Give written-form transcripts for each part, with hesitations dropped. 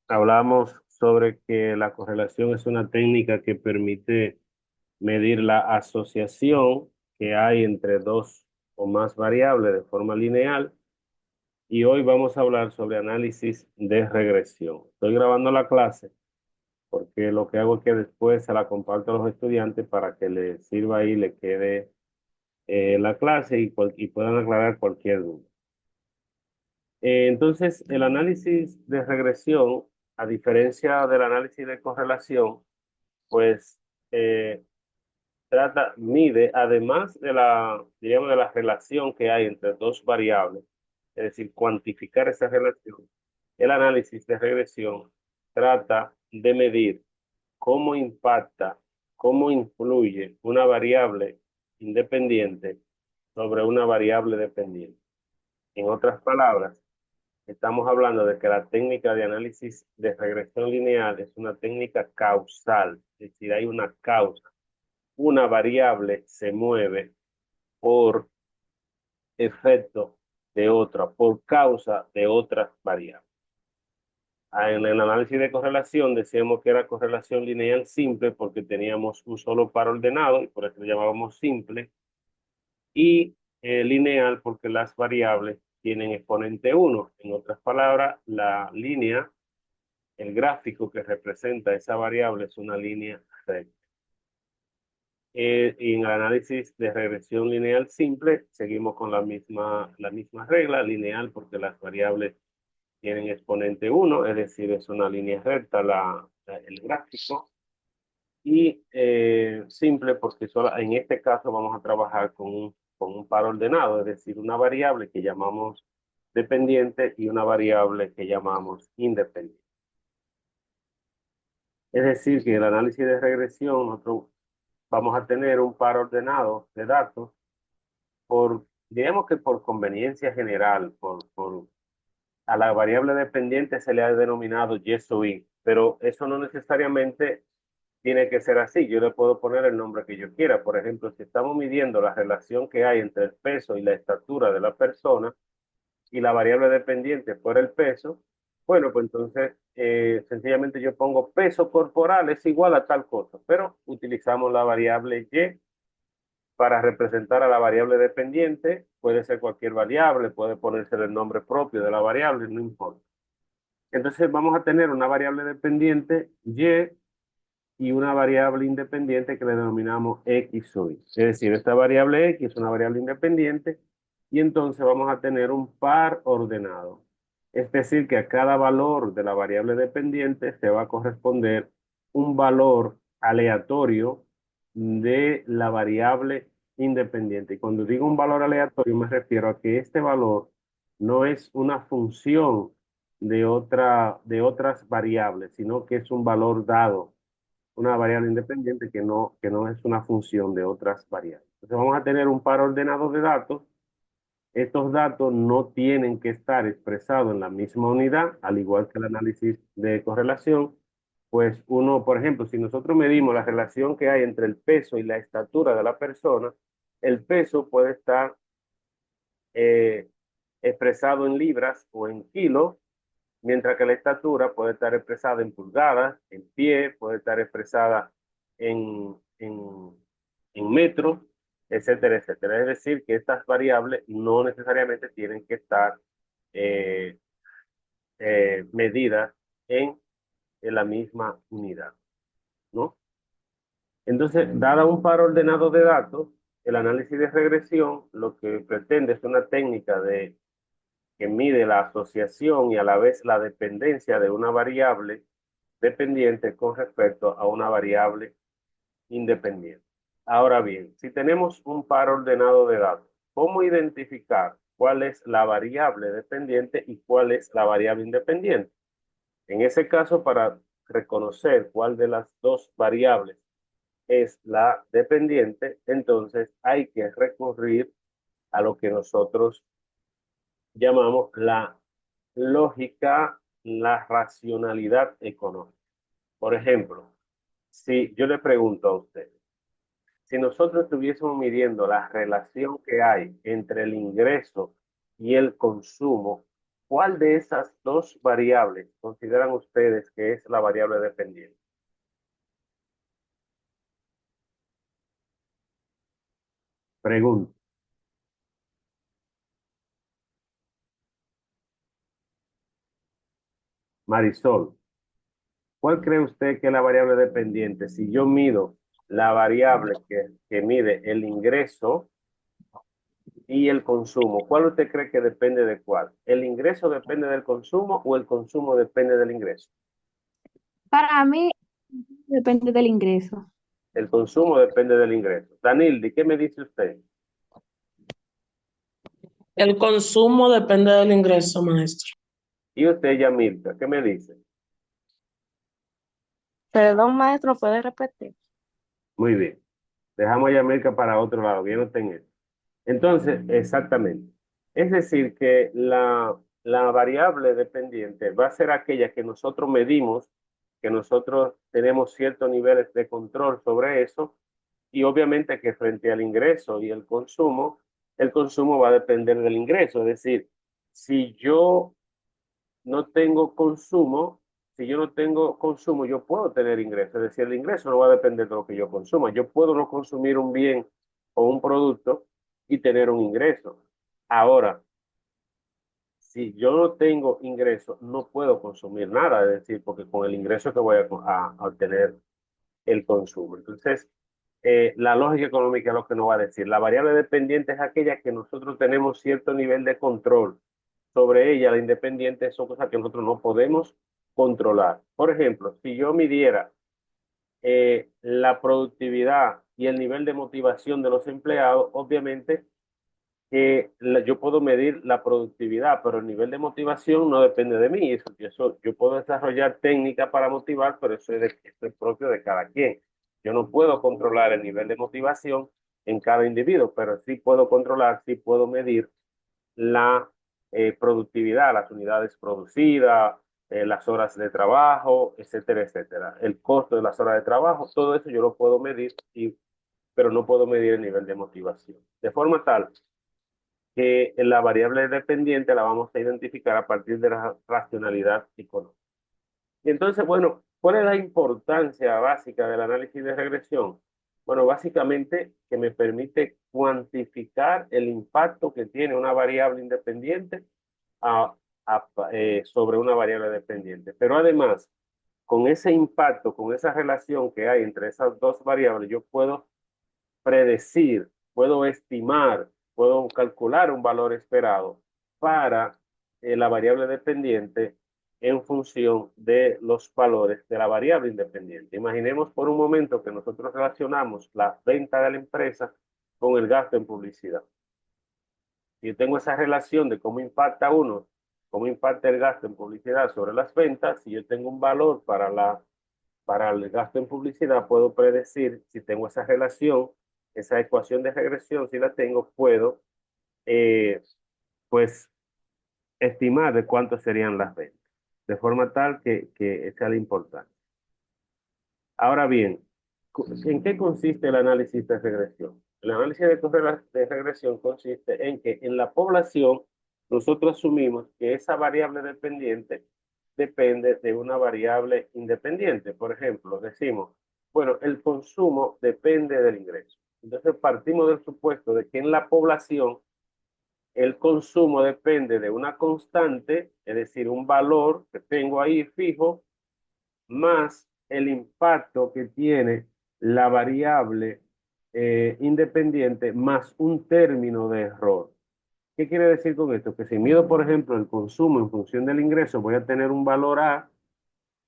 hablamos sobre que la correlación es una técnica que permite medir la asociación que hay entre dos o más variables de forma lineal. Y hoy vamos a hablar sobre análisis de regresión. Estoy grabando la clase porque lo que hago es que después se la comparto a los estudiantes para que les sirva y le quede la clase y puedan aclarar cualquier duda. Entonces, el análisis de regresión, a diferencia del análisis de correlación, pues eh, mide, además de diríamos, de la relación que hay entre dos variables, es decir, cuantificar esa relación, el análisis de regresión trata de medir cómo impacta, cómo influye una variable independiente sobre una variable dependiente. En otras palabras, estamos hablando de que la técnica de análisis de regresión lineal es una técnica causal, es decir, hay una causa. Una variable se mueve por efecto de otra, por causa de otras variables. En el análisis de correlación decíamos que era correlación lineal simple porque teníamos un solo par ordenado y por eso lo llamábamos simple, y lineal porque las variables tienen exponente uno. En otras palabras, la línea, el gráfico que representa esa variable es una línea recta. Y en el análisis de regresión lineal simple, seguimos con la misma regla, lineal porque las variables tienen exponente uno, es decir, es una línea recta el gráfico, y simple porque en este caso vamos a trabajar con un par ordenado, es decir, una variable que llamamos dependiente y una variable que llamamos independiente. Es decir, que en el análisis de regresión nosotros vamos a tener un par ordenado de datos digamos que por conveniencia general, a la variable dependiente se le ha denominado yes o in, pero eso no necesariamente tiene que ser así. Yo le puedo poner el nombre que yo quiera. Por ejemplo, si estamos midiendo la relación que hay entre el peso y la estatura de la persona y la variable dependiente fuera el peso, bueno, pues entonces sencillamente yo pongo peso corporal es igual a tal cosa, pero utilizamos la variable y para representar a la variable dependiente. Puede ser cualquier variable, puede ponerse el nombre propio de la variable, no importa. Entonces vamos a tener una variable dependiente y una variable independiente que le denominamos X o Y. Es decir, esta variable X es una variable independiente y entonces vamos a tener un par ordenado. Es decir, que a cada valor de la variable dependiente se va a corresponder un valor aleatorio de la variable independiente. Y cuando digo un valor aleatorio me refiero a que este valor no es una función de otras variables, sino que es un valor dado, una variable independiente que no es una función de otras variables. Entonces vamos a tener un par ordenado de datos. Estos datos no tienen que estar expresados en la misma unidad, al igual que el análisis de correlación. Pues uno, por ejemplo, si nosotros medimos la relación que hay entre el peso y la estatura de la persona, el peso puede estar eh, expresado en libras o en kilos, mientras que la estatura puede estar expresada en pulgadas, en pie, puede estar expresada en metros, etcétera, etcétera. Es decir, que estas variables no necesariamente tienen que estar eh, medidas en, en la misma unidad, ¿no? Entonces, dada un par ordenado de datos, el análisis de regresión lo que pretende es una técnica que mide la asociación y a la vez la dependencia de una variable dependiente con respecto a una variable independiente. Ahora bien, si tenemos un par ordenado de datos, ¿cómo identificar cuál es la variable dependiente y cuál es la variable independiente? En ese caso, para reconocer cuál de las dos variables es la dependiente, entonces hay que recurrir a lo que nosotros llamamos la lógica, la racionalidad económica. Por ejemplo, si yo le pregunto a usted, si nosotros estuviésemos midiendo la relación que hay entre el ingreso y el consumo, ¿cuál de esas dos variables consideran ustedes que es la variable dependiente? Pregunto. Marisol, ¿cuál cree usted que es la variable dependiente? Si yo mido la variable que mide el ingreso y el consumo, ¿cuál usted cree que depende de cuál? ¿El ingreso depende del consumo o el consumo depende del ingreso? Para mí depende del ingreso. El consumo depende del ingreso. Danildi, ¿qué me dice usted? El consumo depende del ingreso, maestro. Y usted, Yamilka, ¿qué me dice? Perdón, maestro, ¿puede repetir? Muy bien. Dejamos a Yamilka para otro lado, bien no en eso. Entonces, exactamente. Es decir, que la variable dependiente va a ser aquella que nosotros medimos, que nosotros tenemos ciertos niveles de control sobre eso, y obviamente que frente al ingreso y el consumo va a depender del ingreso. Es decir, si yo no tengo consumo, si yo no tengo consumo, yo puedo tener ingreso. Es decir, el ingreso no va a depender de lo que yo consuma. Yo puedo no consumir un bien o un producto y tener un ingreso. Ahora, si yo no tengo ingreso, no puedo consumir nada. Es decir, porque con el ingreso que voy a obtener el consumo. Entonces, la lógica económica es lo que nos va a decir. La variable dependiente es aquella que nosotros tenemos cierto nivel de control sobre ella. La independiente son cosas que nosotros no podemos controlar. Por ejemplo, si yo midiera la productividad y el nivel de motivación de los empleados, obviamente que yo puedo medir la productividad, pero el nivel de motivación no depende de mí. Yo puedo desarrollar técnicas para motivar, pero eso es propio de cada quien. Yo no puedo controlar el nivel de motivación en cada individuo, pero sí puedo controlar, sí puedo medir la productividad, las unidades producidas, las horas de trabajo, etcétera, etcétera. El costo de las horas de trabajo, todo eso yo lo puedo medir, pero no puedo medir el nivel de motivación. De forma tal que la variable dependiente la vamos a identificar a partir de la racionalidad económica. Y entonces, bueno, ¿cuál es la importancia básica del análisis de regresión? Bueno, básicamente que me permite cuantificar el impacto que tiene una variable independiente a, sobre una variable dependiente. Pero además, con ese impacto, con esa relación que hay entre esas dos variables, yo puedo predecir, puedo estimar, puedo calcular un valor esperado para la variable dependiente en función de los valores de la variable independiente. Imaginemos por un momento que nosotros relacionamos la venta de la empresa con el gasto en publicidad. Si yo tengo esa relación de cómo impacta uno, cómo impacta el gasto en publicidad sobre las ventas, si yo tengo un valor para el gasto en publicidad, puedo predecir si tengo esa relación, esa ecuación de regresión, si la tengo, puedo eh, pues estimar de cuánto serían las ventas, de forma tal que sea la importancia. Ahora bien, ¿en qué consiste el análisis de regresión? El análisis de regresión consiste en que en la población nosotros asumimos que esa variable dependiente depende de una variable independiente. Por ejemplo, decimos, bueno, el consumo depende del ingreso. Entonces partimos del supuesto de que en la población el consumo depende de una constante, es decir, un valor que tengo ahí fijo, más el impacto que tiene la variable independiente más un término de error. ¿Qué quiere decir con esto? Que si mido, por ejemplo, el consumo en función del ingreso, voy a tener un valor A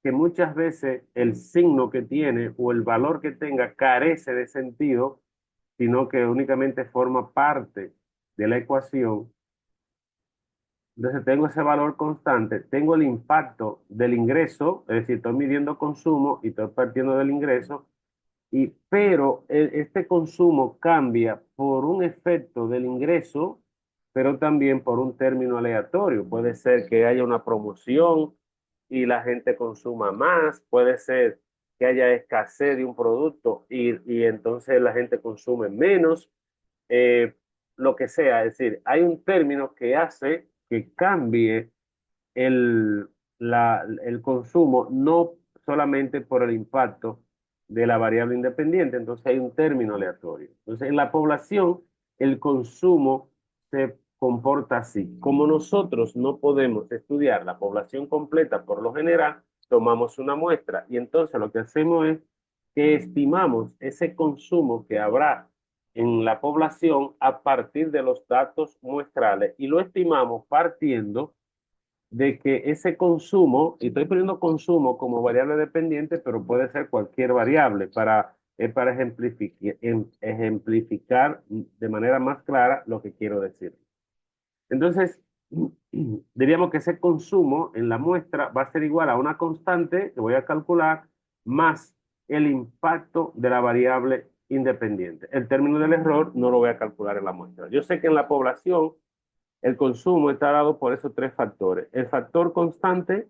que muchas veces el signo que tiene o el valor que tenga carece de sentido, sino que únicamente forma parte de la ecuación. Entonces tengo ese valor constante, tengo el impacto del ingreso, es decir, estoy midiendo consumo y estoy partiendo del ingreso, pero este consumo cambia por un efecto del ingreso, pero también por un término aleatorio. Puede ser que haya una promoción y la gente consuma más, puede ser que haya escasez de un producto y entonces la gente consume menos, eh, lo que sea. Es decir, hay un término que hace que cambie el consumo, no solamente por el impacto de la variable independiente, entonces hay un término aleatorio. Entonces, en la población, el consumo se comporta así. Como nosotros no podemos estudiar la población completa por lo general, tomamos una muestra y entonces lo que hacemos es que estimamos ese consumo que habrá en la población a partir de los datos muestrales y lo estimamos partiendo de que ese consumo, y estoy poniendo consumo como variable dependiente, pero puede ser cualquier variable para ejemplificar de manera más clara lo que quiero decir. Entonces, diríamos que ese consumo en la muestra va a ser igual a una constante que voy a calcular más el impacto de la variable independiente. El término del error no lo voy a calcular en la muestra. Yo sé que en la población el consumo está dado por esos tres factores. El factor constante,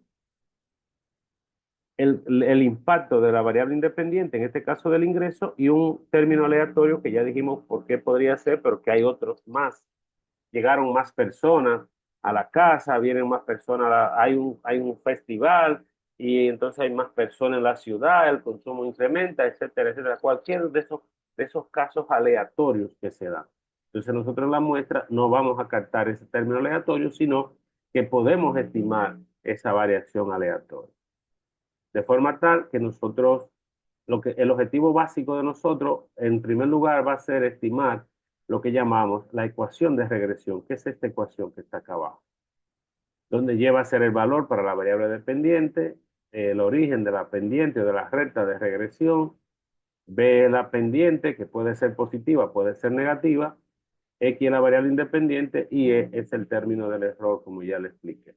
el impacto de la variable independiente, en este caso del ingreso, y un término aleatorio que ya dijimos por qué podría ser, pero que hay otros más. Llegaron más personas a la casa, vienen más personas, hay un festival y entonces hay más personas en la ciudad, el consumo incrementa, etcétera, etcétera. Cualquier de esos casos aleatorios que se dan. Entonces nosotros en la muestra no vamos a captar ese término aleatorio, sino que podemos estimar esa variación aleatoria. De forma tal que nosotros, el objetivo básico de nosotros, en primer lugar, va a ser estimar lo que llamamos la ecuación de regresión. ¿Qué es esta ecuación que está acá abajo? Donde lleva a ser el valor para la variable dependiente, el origen de la pendiente o de la recta de regresión, B la pendiente, que puede ser positiva, puede ser negativa, X es la variable independiente y E es el término del error, como ya le expliqué.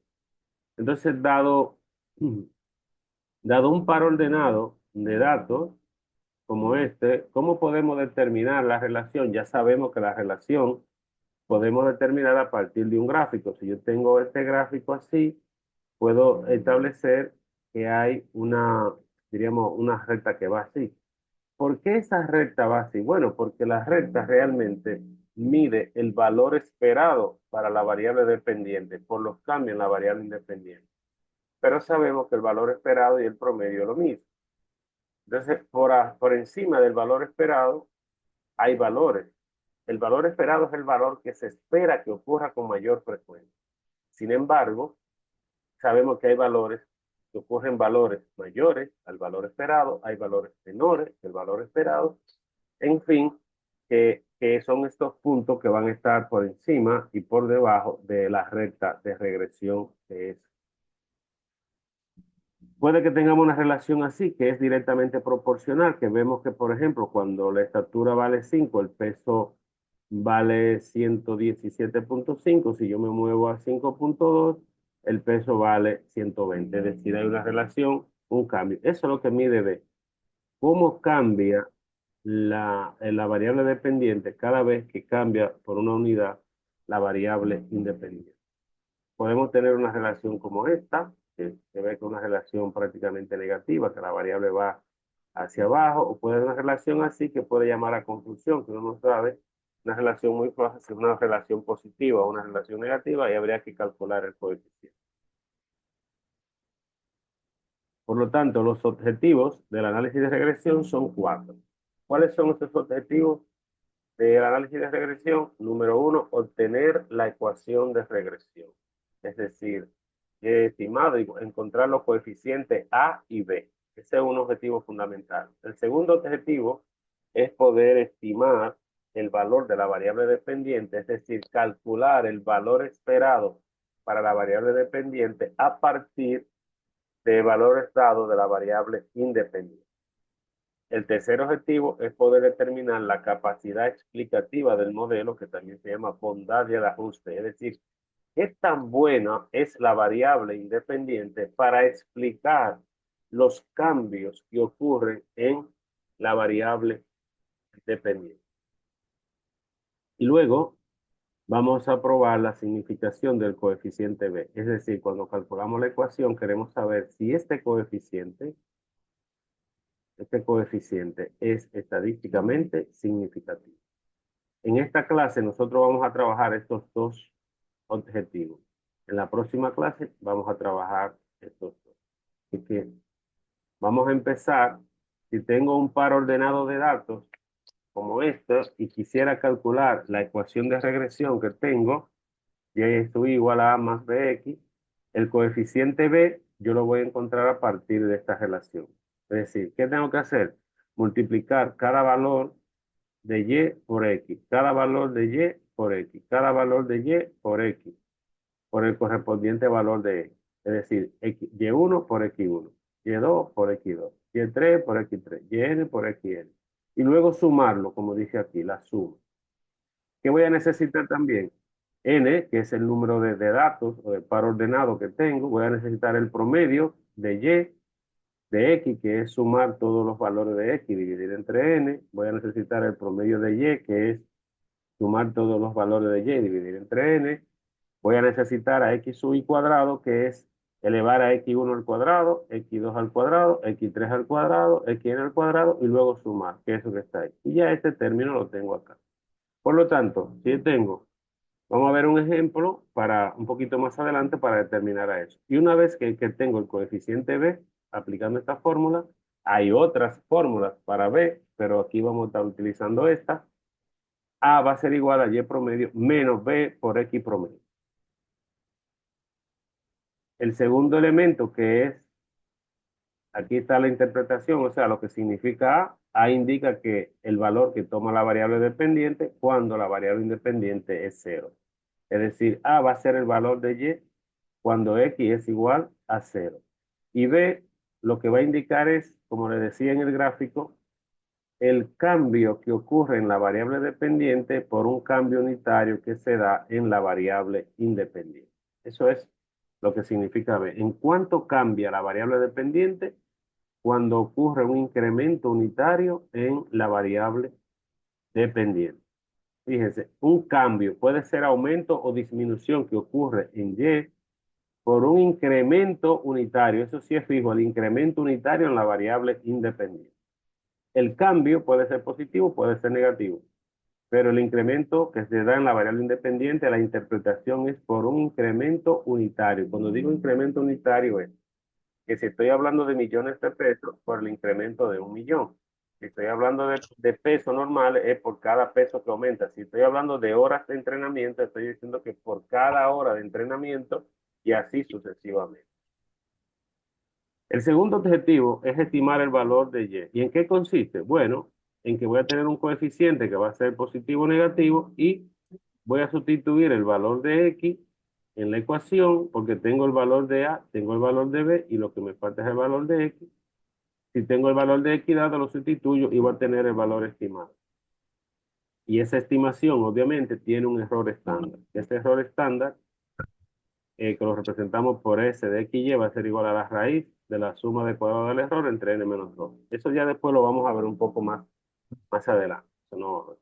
Entonces, dado un par ordenado de datos como este, ¿cómo podemos determinar la relación? Ya sabemos que la relación podemos determinar a partir de un gráfico. Si yo tengo este gráfico así, puedo establecer que hay diríamos, una recta que va así. ¿Por qué esa recta va así? Bueno, porque la recta realmente mide el valor esperado para la variable dependiente por los cambios en la variable independiente. Pero sabemos que el valor esperado y el promedio es lo mismo. Entonces, por encima del valor esperado hay valores. El valor esperado es el valor que se espera que ocurra con mayor frecuencia. Sin embargo, sabemos que hay valores que ocurren valores mayores al valor esperado, hay valores menores al valor esperado, en fin, que son estos puntos que van a estar por encima y por debajo de la recta de regresión que es. Puede que tengamos una relación así, que es directamente proporcional, que vemos que, por ejemplo, cuando la estatura vale 5, el peso vale 117.5. Si yo me muevo a 5.2, el peso vale 120. Es decir, hay una relación, un cambio. Eso es lo que mide de cómo cambia la variable dependiente cada vez que cambia por una unidad la variable independiente. Podemos tener una relación como esta, que se ve que es una relación prácticamente negativa, que la variable va hacia abajo, o puede ser una relación así que puede llamar a confusión, que uno no sabe, una relación muy fácil, si es una relación positiva o una relación negativa, y habría que calcular el coeficiente. Por lo tanto, los objetivos del análisis de regresión son 4. ¿Cuáles son estos objetivos del análisis de regresión? Número 1, obtener la ecuación de regresión. Es decir, estimado y encontrar los coeficientes A y B. Ese es un objetivo fundamental. El segundo objetivo es poder estimar el valor de la variable dependiente, es decir, calcular el valor esperado para la variable dependiente a partir de valores dados de la variable independiente. El tercer objetivo es poder determinar la capacidad explicativa del modelo, que también se llama bondad de ajuste, es decir, qué tan buena es la variable independiente para explicar los cambios que ocurren en la variable dependiente. Y luego vamos a probar la significación del coeficiente B. Es decir, cuando calculamos la ecuación queremos saber si este coeficiente es estadísticamente significativo. En esta clase nosotros vamos a trabajar estos dos objetivos. En la próxima clase vamos a trabajar estos dos. Así que vamos a empezar. Si tengo un par ordenado de datos como este y quisiera calcular la ecuación de regresión que tengo, y esto igual a más bx, el coeficiente b yo lo voy a encontrar a partir de esta relación. Es decir, ¿qué tengo que hacer? Multiplicar cada valor de y por x, cada valor de y por x, cada valor de y por x, por el correspondiente valor de x. Es decir, y1 por x1, y2 por x2, y3 por x3, yn por xn. Y luego sumarlo, como dice aquí, la suma. ¿Qué voy a necesitar también? N, que es el número de datos o de par ordenado que tengo. Voy a necesitar el promedio de Y, de X, que es sumar todos los valores de X y dividir entre N. Voy a necesitar el promedio de Y, que es sumar todos los valores de Y y dividir entre N. Voy a necesitar a X sub y cuadrado, que es elevar a X1 al cuadrado, X2 al cuadrado, X3 al cuadrado, Xn al cuadrado y luego sumar, que es eso que está ahí. Y ya este término lo tengo acá. Por lo tanto, si tengo, vamos a ver un ejemplo para un poquito más adelante para determinar a eso. Y una vez que tengo el coeficiente b, aplicando esta fórmula, hay otras fórmulas para b, pero aquí vamos a estar utilizando esta. A va a ser igual a y promedio menos b por x promedio. El segundo elemento que es, aquí está la interpretación, o sea, lo que significa A. A indica que el valor que toma la variable dependiente cuando la variable independiente es 0. Es decir, A va a ser el valor de y cuando x es igual a 0. Y B lo que va a indicar es, como le decía en el gráfico, el cambio que ocurre en la variable dependiente por un cambio unitario que se da en la variable independiente. Eso es lo que significa B. ¿En cuánto cambia la variable dependiente? Cuando ocurre un incremento unitario en la variable dependiente. Fíjense, un cambio puede ser aumento o disminución que ocurre en Y por un incremento unitario. Eso sí es fijo, el incremento unitario en la variable independiente. El cambio puede ser positivo, puede ser negativo, pero el incremento que se da en la variable independiente, la interpretación es por un incremento unitario. Cuando digo incremento unitario es que si estoy hablando de millones de pesos, por el incremento de 1.000.000. Si estoy hablando de peso normal, es por cada peso que aumenta. Si estoy hablando de horas de entrenamiento, estoy diciendo que por cada hora de entrenamiento y así sucesivamente. El segundo objetivo es estimar el valor de Y. ¿Y en qué consiste? Bueno, en que voy a tener un coeficiente que va a ser positivo o negativo y voy a sustituir el valor de X en la ecuación porque tengo el valor de A, tengo el valor de B y lo que me falta es el valor de X. Si tengo el valor de X dado, lo sustituyo y voy a tener el valor estimado. Y esa estimación obviamente tiene un error estándar. Ese error estándar que lo representamos por S de XY va a ser igual a la raíz de la suma de cuadrado del error entre n menos 2. Eso ya después lo vamos a ver un poco más adelante. Eso no,